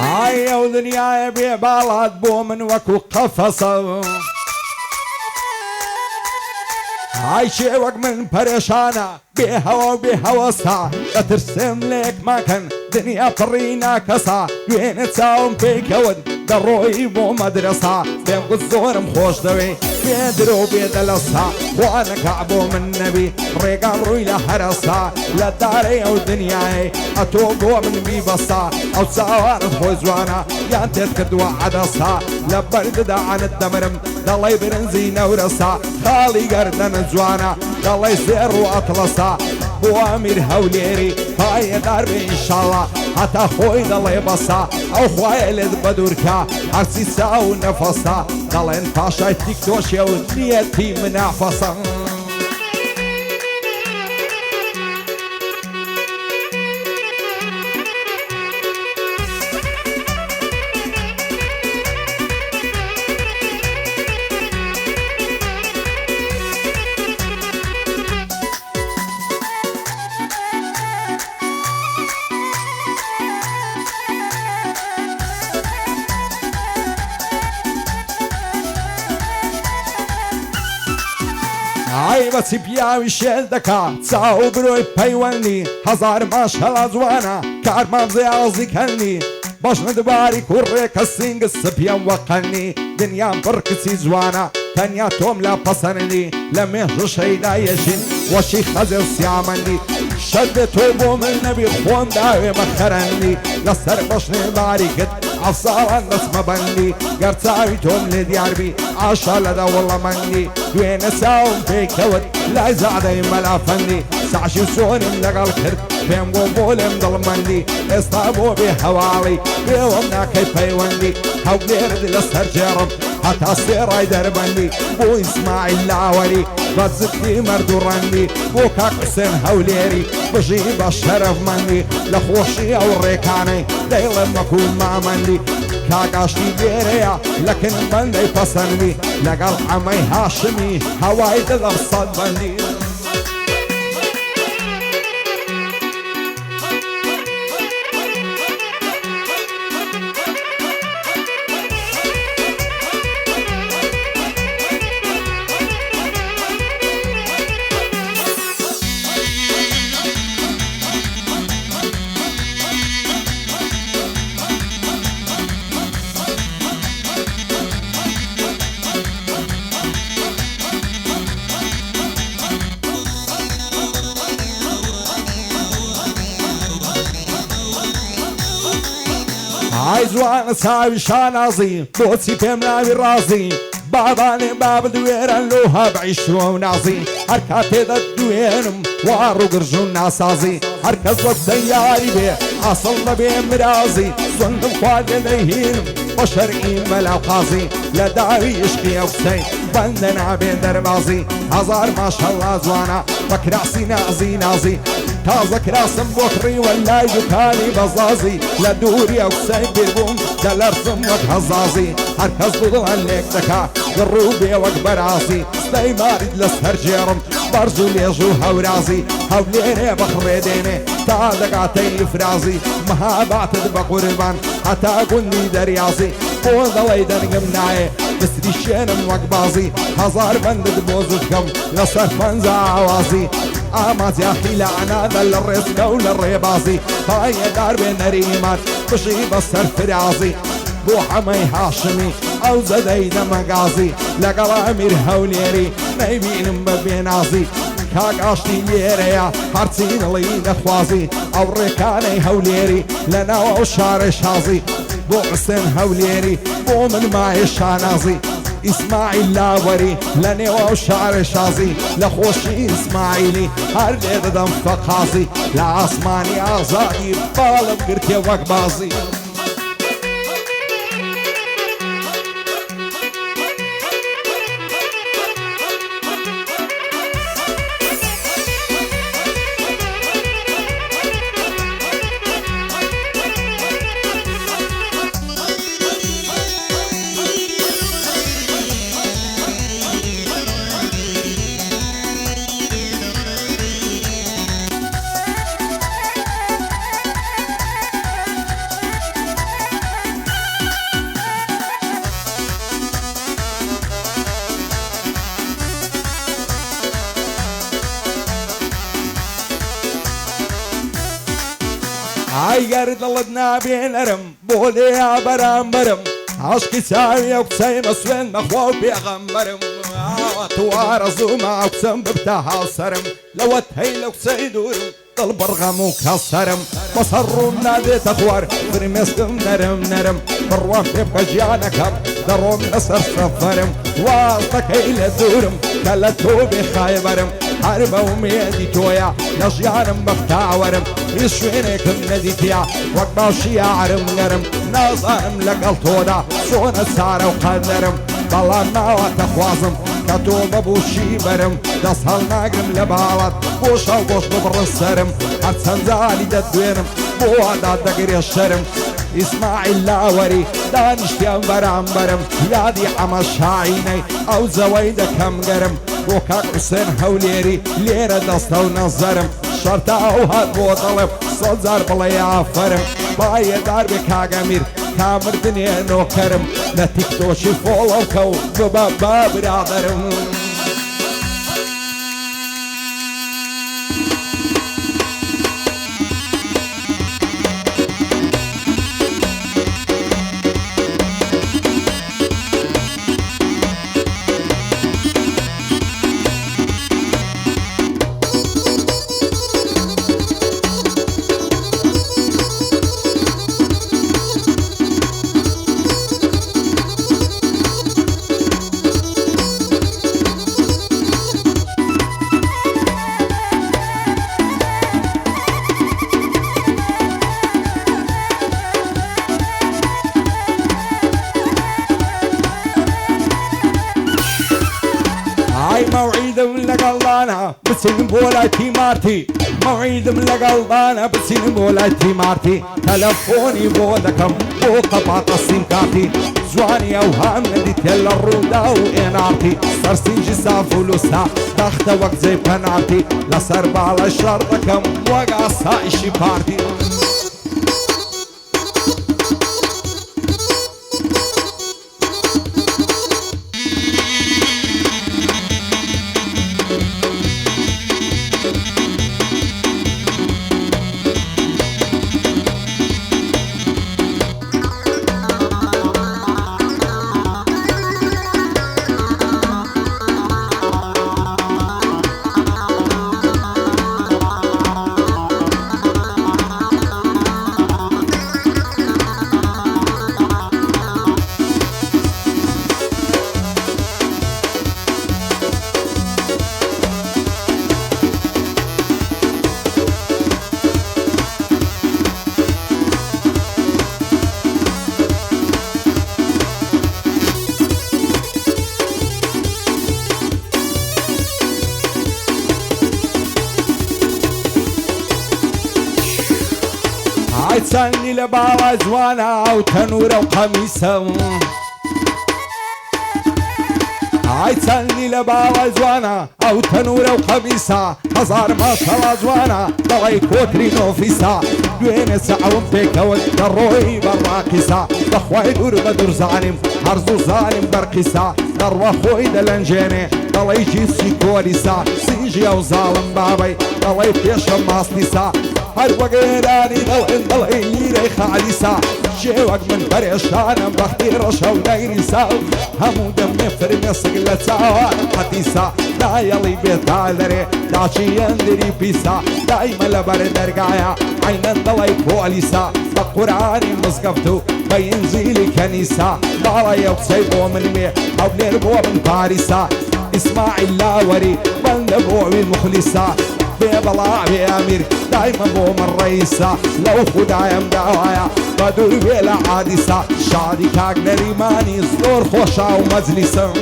هاي او دنياي بێباڵات بۆ من وەکو قەفەسە هاي شێوەک من پەرێشانە بێ هەوە و بێ هەوەستا دەترسم لێک ماکەن دنیا پڕی ناکەسا دوێنێ چاوم پێیکەون دەڕۆی بۆ مەدرسا پێم گوت زۆرم خۆش دەوێ بێ درۆ بێ دەلەستا خوا نەکا بۆ من نەبی ڕێگام ڕووی لە هەرەستا لە دارەی ئەو دنیای ئەتۆ بۆ من بیبەستا ئەو چاوانت خۆی جوانە یان تێت کردووە عەدەستا لە بەردداعانت دەمرم دەڵێ برنجی نەورەسا خاڵی گەردەنت جوانە دەڵێ سێڕ و ئەتڵەسا بۆ ئەمیر هەولێری پایەدار بێ ئینشاڵڵا هەتا خۆی دەڵێ بەسا ئەو خوایە لێت بەدوورکە هەرچی چاو و نەفەسا دەڵێن پاشای تیکتۆشێ و نیەتی منافەسە ئای بەچی پیاوی شێل دەکا چاو برۆی پەیوەندی هەزار ماش هەڵا جوانە کارمان زیازی کەنی باش ندباری کوڕێ کە سینگە سپیان وەقەنی دنیام پڕ کچی جوانە تەنیا تۆم لا پەسەندی لە مێژ شەیدایەژین وەشی خەزێ و سیامەندی شەد بێ تۆ بۆ من نەبی خۆم داوێ مەخەرەندی لەسەر بەشنێ باری کرد ئەفساڵان دەچمە بەندی گەر چاوی تۆم لێ دیاربی ئاشا لەدا وەڵەمەندی دوێنە چاوم پێکەوت لای زادەی مەلافەندی ساشی سۆنم لەگەڵ کرد پێم بۆ بۆ لێم دڵمەندی ئێستا بۆ بێ هەواڵی پێوەم ناکەی پەیوەندی هەولێرت لەسەر جێڕم هەتا سێڕای دەربەندی بۆ ئیسماعیل لاوەری بەجددی مەرد و ڕەندی بۆ کاک حوسێن هەولێری بژی بە شەرەفمەندی لە خۆشی ئەو ڕێکانەی دەیڵێم وەکو مامەندی کاگاشتی لێرەیە لەکن بەندەی پەسەندی لەگەڵ ئەمەی هاشمی هەوای دڵم سەد بەندی ئای جوانە چاوی شانازی بۆچی پێم ناوی ڕازی بابانێ باب دوێرە لۆها بەعیشوە و نازی هەر کاتێدە دوێنم وا ڕووگرژ و ناسازی هەر کەس وەک سەیاری بێ ئاسڵ نەبێ مرازی سوندم خوا لێ دەیهێنم بە شەرعی مەلاقازی لە داوی عشقی ئەوسەی بەندە نابێن دەربازی هەزار ماشەڵڵا جوانە بە کراسی نازی نازی تازە کراسم بۆ کڕیوە لای دوکانی بەزازی لە دووری ئەوسەی بێبووم دەلەرزم وەک هەزازی هەر کەس دڵان لێک دەکا گڕوو بێ وەک بەرازی ستەی ماریت لەسەر جێڕم بەرز و لێژ و هەورازی هەولێرێ بەخڕێ دێنێ تا دەگاتەی فرازی مەهاباتت بە قوربان هەتا گوندی دەریازی بۆ دەڵێی دەرگم نایێ دەستی شێنم وەک بازی هەزار بەندت بۆ زودکەم لەسەر پەنجە ئاوازی ئاماجیاخی لە عنادە لە ڕێزگە و لە ڕێبازی پایەدار بێ نەریمات بژی بەسەر فرازی بۆ حەمەی هاشمی ئەو زەدەی دەمەگازی لەگەڵ ئەمیر هەولێری نەیبینم بە بێنازی کاک ئاشتی لێرەیە هەرچی دڵی دەخوازی ئەو ڕێکانەی هەولێری لەناو ئەو شارێ شازی بۆ حوسێن هەولێری بۆ من مایە شانازی ئیسماعیل لاوەری لە نێوە ئەو شارێ شازی لە خۆشی ئیسماعیلی هەر لێ دەدەم فەقازی لە ئاسمانی ئازادی باڵم گرتێ وەک بازی ئەگەر دڵت نابێنەرم بۆ لێیا بەرامبەرم عاشقی چاویە و قسەیمە سوێن بەخوا و پێغەمبەرم توارەزوومە ئەو قسەم ببتە هاوسەرم لەوەت هەی لەو قسەی دوورم دڵ بڕغەم و کەسەرم بەسەر ڕوون نادێتە خوار فرمێسکم نەرم نەرم بڕوان پێ بە ژیانەکەم دەڕۆم لەسەر سەفەرم واستەکەی لە دوورم کە لە تۆ بێخایبەرم هەر بە ومێدی تۆیە لە ژیانم بەختاوەرم هیچ شوێنێکم نەدیتیا وەک باشی یارم نەرم نازانم لەگەڵ تۆدا چۆنە چارە و قەدەرم بەڵام ناوەتە خوازم کە تۆ بەبووشی بەرم دەست هەڵ ناگرم لە باڵات بۆشە و بۆش ببڕە سەرم هەرچەند جالی دەدوێنم بۆ وادا دەگرێ شەرم ئیسماعیل لاوەری دانیشتیان بەرامبەرم یادی ئەمە شاعینەی ئەو جەوەی دەکەم گەرم بۆ کاک حوسێن هەولێری لێرە دەستە و نەزەرم شەرتا ئەو هات بۆ دڵێم سەد جار بڵێ ئافەرم باەدار بێ کاگەمیر کامردنێ نۆکەرم لە تیکتۆشی فۆڵەوکە و ببە با برادەرم موعيدم لقلبانا بسين بولاتي مارتي موعيدم لقلبانا بسين بولاتي مارتي تلفوني بودكم بو قباط السيم كارتي جواني اوهام نديت يلا الرودا وانارتي سرسنجي سافلوسها تحت وقت زي بنارتي لسرب على شرطكم وقع سايشي بارتي عيتساني لباوا جوانا وتنورة وقميصة عيتساني لباوا جوانا او تنورة وقميصة هزار ما شاء الله جوانا ضوي كوتري نوفيسا دوين ساعون بيكون دروي براقيسا بخواي دور بدور زانم هرزو زانم برقيسا دروا خوي دلنجيني ضوي جيسي كوريسا سيجي او ظالم بابي ضوي بيشم ماسنيسا هر وقيراني ضلعي ليري خاليسا شيوك من بريشانا بختي رشا ونيريسا همو دمي فرمسك لتساوان قديسا دا يلي بيتالري داشي يندري بيسا دايما لبر درقايا عينا ضلعي بوليسا بقراني مسقفتو بينزيلي كنيسا دالا يوكسيبو من مي او نيربو من باريسا اسماعيل لاوري بندبوعي مخلصا بيبلا بأمير دايما بوم الرئيسة لو خدايم دعوايا بدور بلا عادسة شادي كاك نريماني صدور خوشا ومجلسة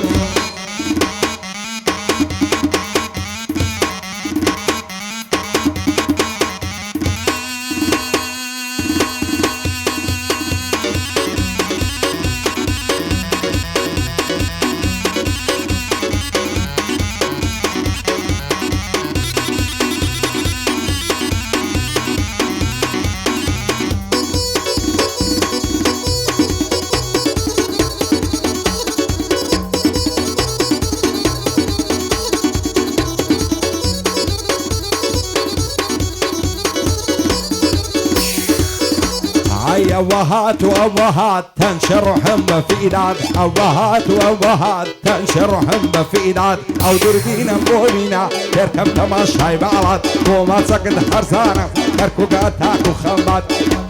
هيا أبهات وأبهات تنشرحهم بفيدات أبهات وأبهات تنشرحهم بفيدات أو دردينا بوبينا تركب تماشاي بعلات وما سكت حرسانة كركوكات تاكو خمات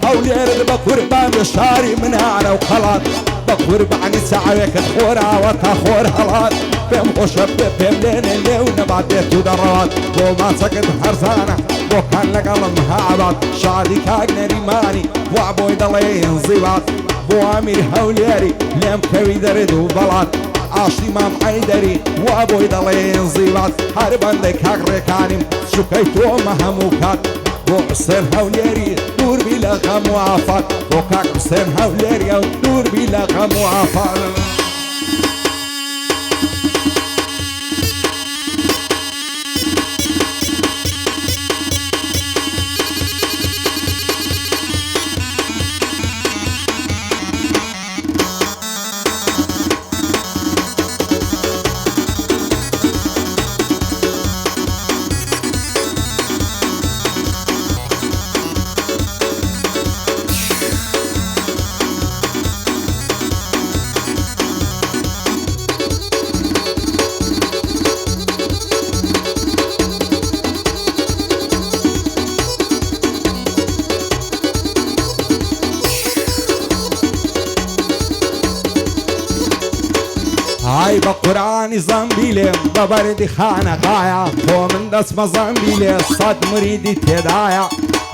أو ليرد بقربان بشاري من على وخلات بقربان ساعة كتخورا وتخور هلات بهم خوشب بهم لين اللي ونبات درات وما سكت حرسانة وكان لقلم هابات شادي كاقنري ماني وعبوي دلين زيبات بو امير هوليري لم كوي درد وبلات عاشتي مام عيدري وابوي دلين زيبات هربان دي كاقريكانيم شكيتو مهموكات بو حسين هوليري دور بلا غم وعفات بو كاق حسين هوليري دور بلا غم وعفات هاي بقراني زنبيلي ببردي خانة قايا هو من دسم زنبيلي صد مريدي تدايا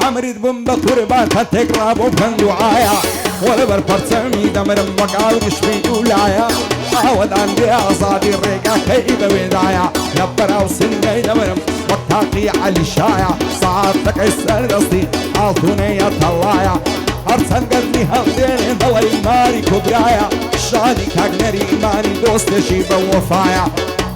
امريد بم بقربات تقرب وفن دعايا ولا برفرسمي دمرم وقال مشفي دولايا عود عندي أصادي الرقا كيبه ودايا نبرا وسني دمرم وقتاقي علي شايا صعادتك عسر قصدي عالثونية طلايا أرسل قلبي هالدين ضوي ماري كبرايا شادي كاقنري إيماني دوست شيبة وفايا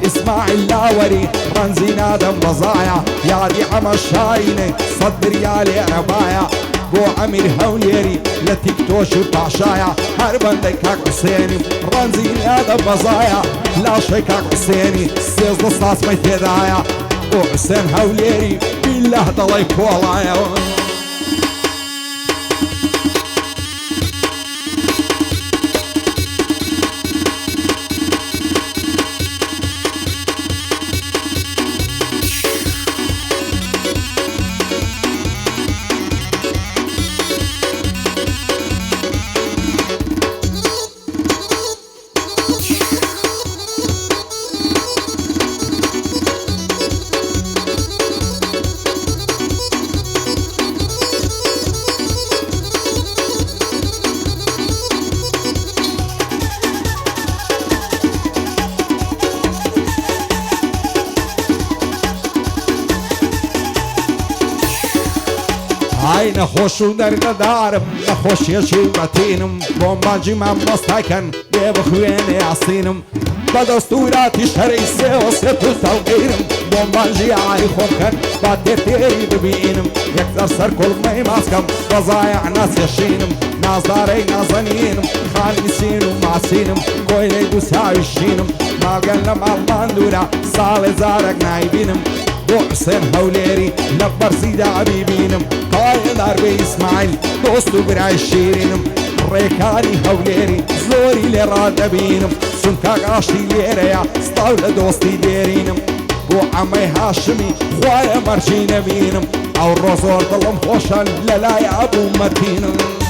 إسماعيل لاوري رمزي نادم بضايا يا دي عم الشايني صد ريالي عبايا بو عمير هوليري لتيكتوش وطعشايا هربان دي كاك حسيني رمزي نادم بضايا لا شي كاك حسيني سيز لصاص ميتدايا بو حسين هوليري بالله ضلي كولايا هاي نخوش ودرد دارم نخوش يشيبتينم بومبانجي ما مستاكن بيبخويني عصينم بدستوراتي شريسي وسيتو تلقينم بومبانجي عاري خوكن باتيرتيري ببينم يكثر سر كل ما يماسكم بضايع ناس يشينم ناس داري نازنينم خالمسينم معسينم كويلي دوساوي الشينم ما قلم الماندورا صالي زارك نايبينم بو حسين هوليري نبر سيدا عبيبينم قايد عربي اسماعيل دوستو براي شيرينم ريكاني هوليري زوري لراد بينم سنكاك عاشتي ليريا ستاولة دوستي ديرينم بو عمي هاشمي خوايا مرجي نبينم او الرزور ظلم خوشن للاي ابو متينم